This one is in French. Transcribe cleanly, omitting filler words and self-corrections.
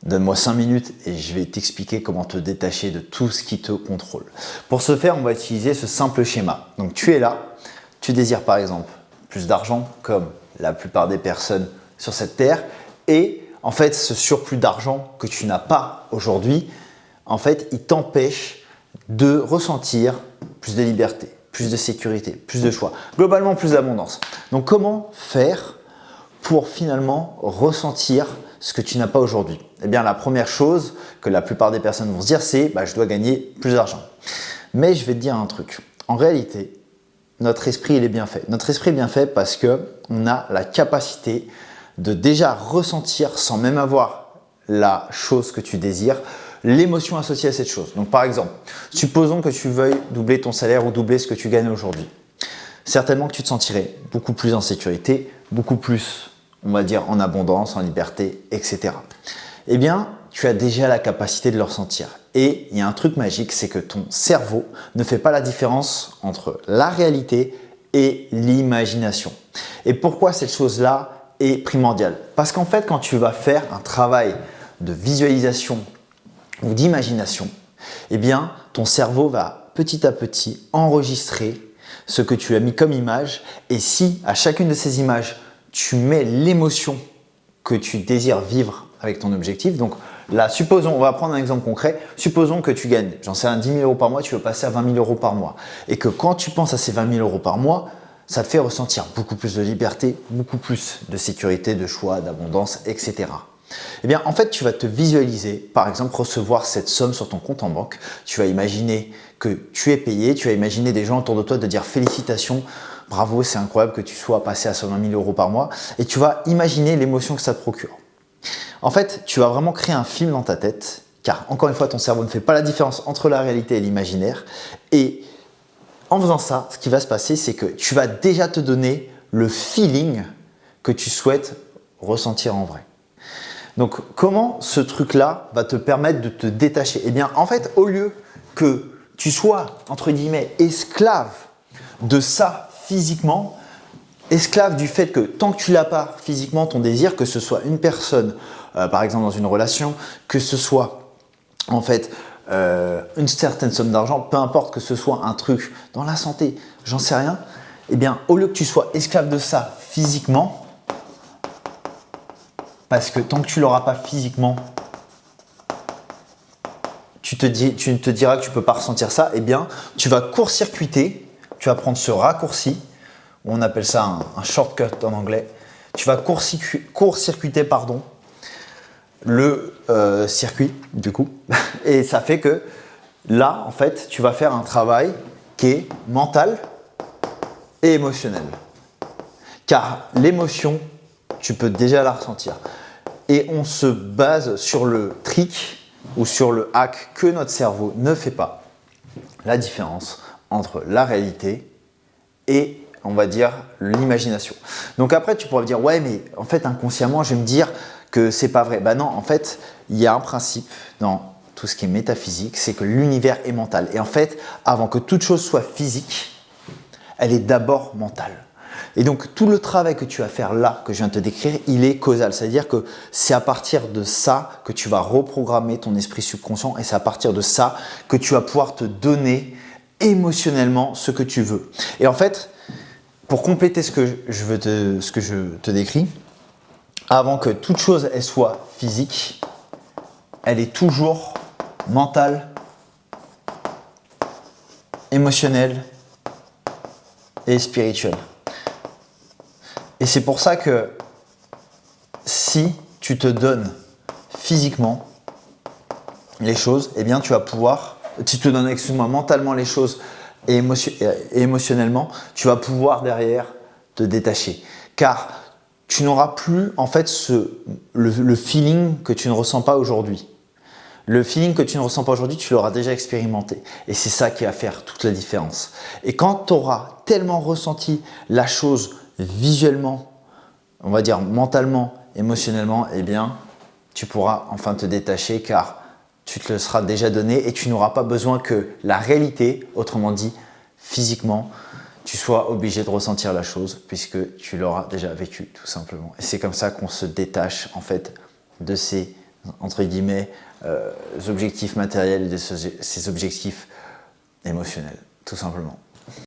Donne-moi 5 minutes et je vais t'expliquer comment te détacher de tout ce qui te contrôle. Pour ce faire, on va utiliser ce simple schéma. Donc tu es là, tu désires par exemple plus d'argent comme la plupart des personnes sur cette terre et en fait ce surplus d'argent que tu n'as pas aujourd'hui, en fait il t'empêche de ressentir plus de liberté, plus de sécurité, plus de choix, globalement plus d'abondance. Donc comment faire pour finalement ressentir ce que tu n'as pas aujourd'hui? Eh bien, la première chose que la plupart des personnes vont se dire, c'est je dois gagner plus d'argent. Mais je vais te dire un truc. En réalité, notre esprit, il est bien fait. Notre esprit est bien fait parce qu'on a la capacité de déjà ressentir, sans même avoir la chose que tu désires, l'émotion associée à cette chose. Donc, par exemple, supposons que tu veuilles doubler ton salaire ou doubler ce que tu gagnes aujourd'hui. Certainement que tu te sentirais beaucoup plus en sécurité, beaucoup plus, on va dire, en abondance, en liberté, etc. Eh bien, tu as déjà la capacité de le ressentir. Et il y a un truc magique, c'est que ton cerveau ne fait pas la différence entre la réalité et l'imagination. Et pourquoi cette chose-là est primordiale? Parce qu'en fait, quand tu vas faire un travail de visualisation ou d'imagination, eh bien, ton cerveau va petit à petit enregistrer ce que tu as mis comme image. Et si à chacune de ces images, tu mets l'émotion que tu désires vivre avec ton objectif. Donc là, supposons, on va prendre un exemple concret, supposons que tu gagnes, j'en sais un 10 000 € par mois, tu veux passer à 20 000 € par mois. Et que quand tu penses à ces 20 000 € par mois, ça te fait ressentir beaucoup plus de liberté, beaucoup plus de sécurité, de choix, d'abondance, etc. Eh bien, en fait, tu vas te visualiser, par exemple, recevoir cette somme sur ton compte en banque. Tu vas imaginer que tu es payé, tu vas imaginer des gens autour de toi te dire félicitations, bravo, c'est incroyable que tu sois passé à 120 000 € par mois. Et tu vas imaginer l'émotion que ça te procure. En fait, tu vas vraiment créer un film dans ta tête, car encore une fois, ton cerveau ne fait pas la différence entre la réalité et l'imaginaire. Et en faisant ça, ce qui va se passer, c'est que tu vas déjà te donner le feeling que tu souhaites ressentir en vrai. Donc, comment ce truc-là va te permettre de te détacher? Eh bien, en fait, au lieu que tu sois, entre guillemets, esclave de ça physiquement, esclave du fait que tant que tu l'as pas physiquement, ton désir, que ce soit une personne, par exemple dans une relation, que ce soit en fait une certaine somme d'argent, peu importe que ce soit un truc dans la santé, j'en sais rien, eh bien au lieu que tu sois esclave de ça physiquement, parce que tant que tu l'auras pas physiquement, tu te diras que tu peux pas ressentir ça, eh bien tu vas court-circuiter, tu vas prendre ce raccourci, on appelle ça un shortcut en anglais. Tu vas court-circuiter le circuit du coup. Et ça fait que là, en fait, tu vas faire un travail qui est mental et émotionnel. Car l'émotion, tu peux déjà la ressentir. Et on se base sur le trick ou sur le hack que notre cerveau ne fait pas. La différence entre la réalité et on va dire l'imagination. Donc après tu pourrais me dire ouais mais en fait inconsciemment je vais me dire que c'est pas vrai. Ben non, en fait il y a un principe dans tout ce qui est métaphysique, c'est que l'univers est mental. Et en fait avant que toute chose soit physique, elle est d'abord mentale. Et donc tout le travail que tu vas faire là, que je viens de te décrire, il est causal. C'est-à-dire que c'est à partir de ça que tu vas reprogrammer ton esprit subconscient et c'est à partir de ça que tu vas pouvoir te donner émotionnellement ce que tu veux. Et en fait, pour compléter ce que je te décris, avant que toute chose elle soit physique, elle est toujours mentale, émotionnelle et spirituelle. Et c'est pour ça que si tu te donnes physiquement les choses, eh bien tu vas pouvoir, si tu te donnes mentalement les choses et émotionnellement, tu vas pouvoir derrière te détacher. Car tu n'auras plus en fait le feeling que tu ne ressens pas aujourd'hui. Le feeling que tu ne ressens pas aujourd'hui, tu l'auras déjà expérimenté. Et c'est ça qui va faire toute la différence. Et quand tu auras tellement ressenti la chose visuellement, on va dire mentalement, émotionnellement, eh bien, tu pourras enfin te détacher car tu te le seras déjà donné et tu n'auras pas besoin que la réalité, autrement dit physiquement, tu sois obligé de ressentir la chose puisque tu l'auras déjà vécu tout simplement. Et c'est comme ça qu'on se détache en fait de ces entre guillemets, objectifs matériels et de ces objectifs émotionnels, tout simplement.